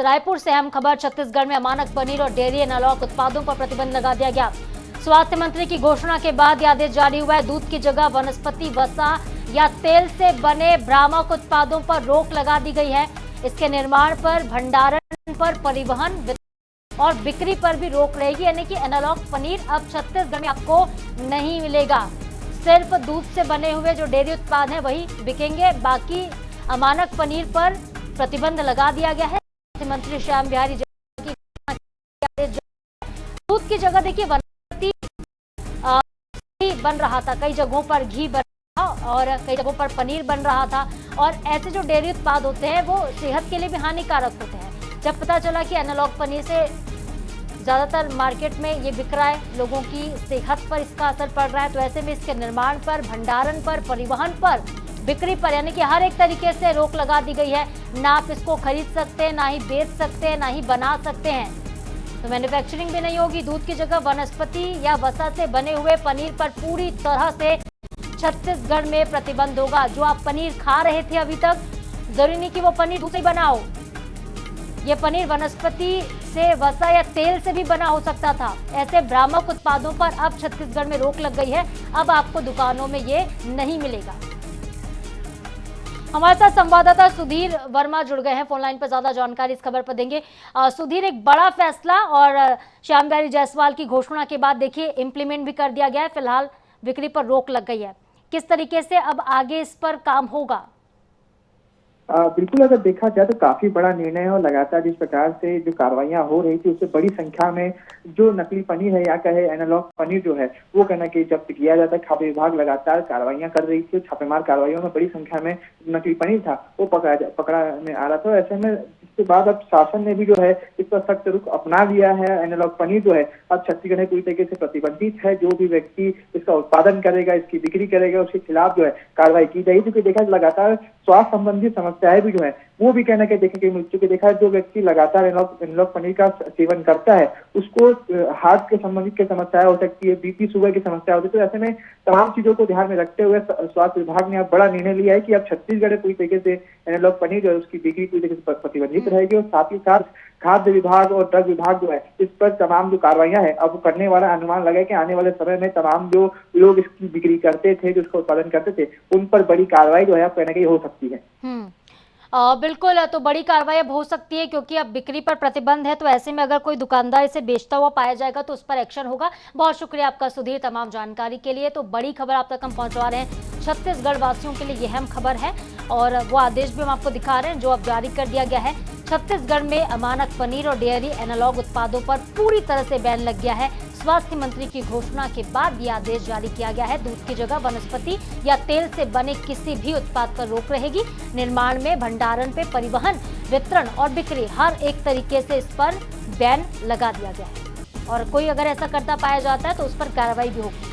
रायपुर से अहम खबर। छत्तीसगढ़ में अमानक पनीर और डेयरी एनालॉग उत्पादों पर प्रतिबंध लगा दिया गया। स्वास्थ्य मंत्री की घोषणा के बाद यह आदेश जारी हुआ है। दूध की जगह वनस्पति वसा या तेल से बने भ्रामक उत्पादों पर रोक लगा दी गई है। इसके निर्माण पर, भंडारण पर, परिवहन और बिक्री पर भी रोक रहेगी। यानी कि एनालॉग पनीर अब छत्तीसगढ़ में आपको नहीं मिलेगा। सिर्फ दूध से बने हुए जो डेयरी उत्पाद हैं वही बिकेंगे। बाकी अमानक पनीर पर प्रतिबंध लगा दिया गया है। मंत्री श्याम बिहारी दूध की जगह देखिए वनस्पति बन रहा था, कई जगहों पर घी बन रहा था और कई जगहों पर पनीर बन रहा था। और ऐसे जो डेयरी उत्पाद होते हैं वो सेहत के लिए भी हानिकारक होते हैं। जब पता चला कि एनालॉग पनीर से ज्यादातर मार्केट में ये बिक रहा है, लोगों की सेहत पर इसका असर पड़ रहा है, तो ऐसे में इसके निर्माण पर, भंडारण पर, परिवहन पर, बिक्री पर, यानी कि हर एक तरीके से रोक लगा दी गई है। ना आप इसको खरीद सकते हैं, ना ही बेच सकते हैं, ना ही बना सकते हैं। तो मैन्युफैक्चरिंग भी नहीं होगी। दूध की जगह वनस्पति या वसा से बने हुए पनीर पर पूरी तरह से छत्तीसगढ़ में प्रतिबंध होगा। जो आप पनीर खा रहे थे अभी तक, जरूरी नहीं कि वो पनीर दूध से बना हो। ये पनीर वनस्पति से, वसा या तेल से भी बना हो सकता था। ऐसे भ्रामक उत्पादों पर अब छत्तीसगढ़ में रोक लग गई है। अब आपको दुकानों में ये नहीं मिलेगा। हमारे साथ संवाददाता सुधीर वर्मा जुड़ गए हैं फोन लाइन पर, ज्यादा जानकारी इस खबर पर देंगे। सुधीर, एक बड़ा फैसला और श्याम बिहारी जायसवाल की घोषणा के बाद देखिए इम्प्लीमेंट भी कर दिया गया है। फिलहाल बिक्री पर रोक लग गई है। किस तरीके से अब आगे इस पर काम होगा? बिल्कुल, अगर देखा जाए तो काफी बड़ा निर्णय है और लगातार जिस प्रकार से जो कार्रवाइयां हो रही थी उससे बड़ी संख्या में जो नकली पनीर है या कहे एनालॉग पनीर जो है वो कहना कि जब्त किया जाता है। खाद्य विभाग लगातार कार्रवाइयां कर रही थी। छापेमार कार्रवाइयों में बड़ी संख्या में नकली पनीर था वो पकड़ा में आ रहा था। ऐसे में इसके बाद अब शासन ने भी जो है इस पर सख्त रुख अपना लिया है। एनालॉग पनीर जो है अब छत्तीसगढ़ में पूरी तरीके से प्रतिबंधित है। जो भी व्यक्ति इसका उत्पादन करेगा, इसकी बिक्री करेगा, उसके खिलाफ जो है कार्रवाई की जाएगी। क्योंकि देखा लगातार स्वास्थ्य संबंधी समस्याएं भी जो है वो भी कहना कि देखें कि मृत्यु के देखा है। जो व्यक्ति लगातार एनालॉग पनीर का सेवन करता है उसको हार्ट के संबंधित की समस्या हो सकती है, बीपी शुगर की समस्या होती है। तो ऐसे में तमाम चीजों को ध्यान में रखते हुए स्वास्थ्य विभाग ने अब बड़ा निर्णय लिया है कि अब छत्तीसगढ़ पूरी तरीके से एनालॉग पनीर जो है उसकी बिक्री पूरी तरीके से प्रतिबंधित रहेगी। और साथ ही साथ खाद्य विभाग और ड्रग विभाग जो है इस पर तमाम जो कार्रवाइयां है अब करने वाला अनुमान लगा कि आने वाले समय में तमाम जो लोग इसकी बिक्री करते थे, जो इसका उत्पादन करते थे, उन पर बड़ी कार्रवाई जो है अब कहने की हो सकती है। बिल्कुल, तो बड़ी कार्रवाई अब हो सकती है क्योंकि अब बिक्री पर प्रतिबंध है। तो ऐसे में अगर कोई दुकानदार इसे बेचता हुआ पाया जाएगा तो उस पर एक्शन होगा। बहुत शुक्रिया आपका सुधीर तमाम जानकारी के लिए। तो बड़ी खबर आप तक हम पहुंचवा रहे हैं। छत्तीसगढ़ वासियों के लिए यह अहम खबर है और वो आदेश भी हम आपको दिखा रहे हैं जो अब जारी कर दिया गया है। छत्तीसगढ़ में अमानक पनीर और डेयरी एनालॉग उत्पादों पर पूरी तरह से बैन लग गया है। स्वास्थ्य मंत्री की घोषणा के बाद यह आदेश जारी किया गया है। दूध की जगह वनस्पति या तेल से बने किसी भी उत्पाद पर रोक रहेगी। निर्माण में, भंडारण पे, परिवहन, वितरण और बिक्री, हर एक तरीके से इस पर बैन लगा दिया गया है। और कोई अगर ऐसा करता पाया जाता है तो उस पर कार्रवाई भी होगी।